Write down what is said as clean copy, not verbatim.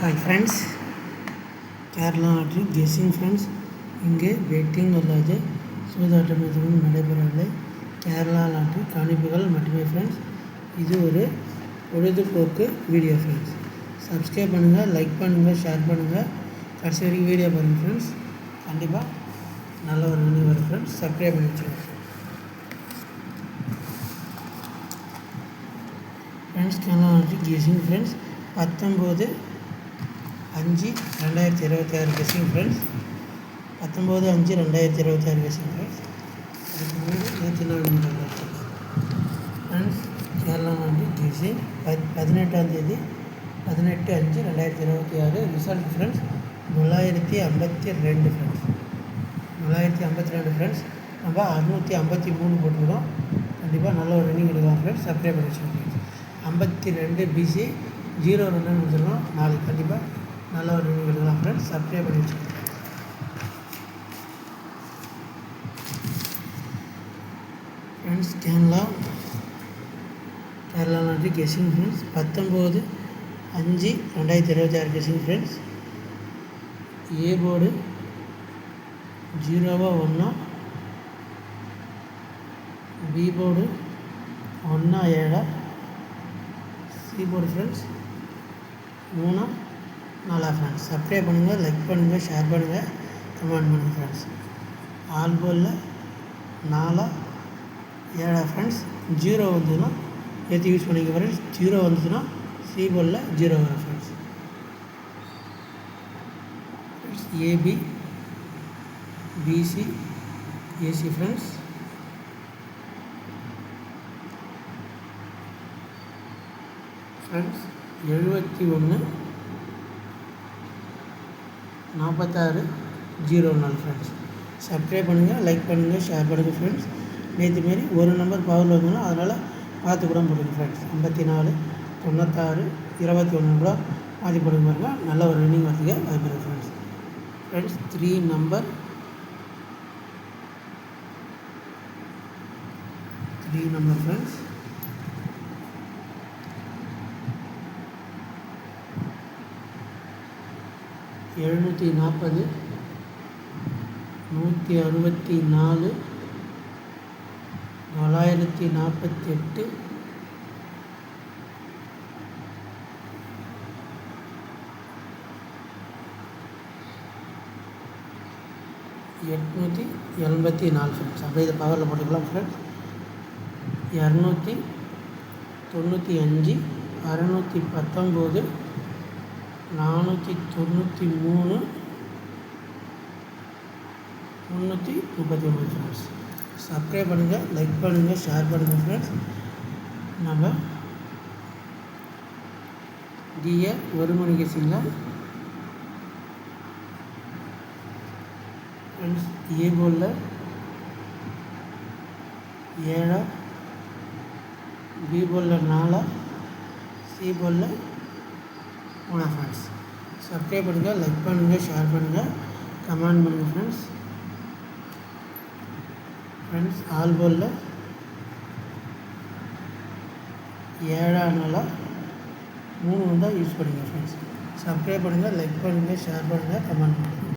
Hi friends, Kerala lottery guessing friends. இங்கே waiting அல்லது சூதாட்டம் எதுவும் நடைபெறவில்லை. கேரளா லாட்ரி காணிப்புகள் மட்டுமே ஃப்ரெண்ட்ஸ். இது ஒரு பொழுதுபோக்கு வீடியோ ஃப்ரெண்ட்ஸ். சப்ஸ்கிரைப் பண்ணுங்கள், லைக் பண்ணுங்கள், ஷேர் பண்ணுங்கள். கடைசி வரைக்கும் வீடியோ பாருங்கள் ஃப்ரெண்ட்ஸ். கண்டிப்பாக நல்ல ஒரு வினிங் வரும் ஃப்ரெண்ட்ஸ். சப்ஸ்கிரைப் பண்ணி வச்சுக்கோங்க friends. Kerala lottery guessing friends 19/5/2026 guessing friends. 19/5/2026 guessing friends. அதுக்கு முன்னாடி நேற்று நாள் ஃப்ரெண்ட்ஸ். கேரளா லாட்ரி கெஸிங் 18ஆம் தேதி 18/5/2026 ரிசல்ட் ஃப்ரெண்ட்ஸ் 952 ஃப்ரெண்ட்ஸ். 952 ஃப்ரெண்ட்ஸ். நம்ம 653 போட்டுருக்கோம். கண்டிப்பாக நல்ல ஒரு வினிங் எடுக்கலாம் ஃப்ரெண்ட்ஸ். சப்ஸ்கிரைப் பண்ணி வச்சுக்கோங்க ஃப்ரெண்ட்ஸ். 52 பிசி 02 கொடுத்துருக்கோம். நாளைக்கு கண்டிப்பாக நல்ல ஒரு வினிங் எடுக்கலாம் ஃப்ரெண்ட்ஸ். சப்ஸ்கிரைப் பண்ணி வச்சுக்கோங்க friends. Kerala lottery guessing friends 19/5/2026 guessing friends. A board 0 1, B board 1 7, C board friends 3 4 friends. Subscribe பண்ணுங்கள், லைக் பண்ணுங்கள், ஷேர் பண்ணுங்கள், கமெண்ட் பண்ணுங்கள் ஃப்ரெண்ட்ஸ். ஆல் போர்டில் 4 7 ஃப்ரெண்ட்ஸ். 0 வந்துச்சுன்னா ஏற்றி யூஸ் பண்ணிக்க ஃப்ரெண்ட்ஸ். 0 வந்துச்சுன்னா சி போர்டில் 0 வரும் friends. AB BC AC friends. Friends 71 46 04 friends. Subscribe பண்ணுங்கள், லைக் பண்ணுங்கள், ஷேர் பண்ணுங்கள் ஃப்ரெண்ட்ஸ். நேற்று மாரி ஒரு நம்பர் பவரில் வந்துடும், அதனால் பார்த்து கூட போடுங்க ஃப்ரெண்ட்ஸ். 54 96 21 கூட மாற்றி போடுங்க பாருங்கள். நல்ல ஒரு வினிங் வரதுக்கு வாய்ப்பு இருக்குது friends. Friends 3 number friends. 740 164 948 884 friends. அப்படியே இதை பவரில் போட்டுக்கலாம் ஃப்ரெண்ட்ஸ். 295 619 493 339 ஃப்ரெண்ட்ஸ். சப்ஸ்கிரைப் பண்ணுங்கள், லைக் பண்ணுங்கள், ஷேர் பண்ணுங்கள் ஃப்ரெண்ட்ஸ். நம்ம டிஏ ஒரு மணி கெஸிங்கில் ஃப்ரெண்ட்ஸ் ஏ போர்டில் 7, பி போர்டில் 4, சி போர்டில் 3 ஃப்ரெண்ட்ஸ். சப்ஸ்கிரைப் பண்ணுங்கள், லைக் பண்ணுங்கள், ஷேர் பண்ணுங்கள், கமெண்ட் பண்ணுங்கள் ஃப்ரெண்ட்ஸ். ஃப்ரெண்ட்ஸ் ஆல் போர்டில் 7 4 3 வந்தால் யூஸ் பண்ணுங்கள் ஃப்ரெண்ட்ஸ். சப்ஸ்கிரைப் பண்ணுங்கள், லைக் பண்ணுங்கள், ஷேர் பண்ணுங்கள், கமெண்ட் பண்ணுங்கள்.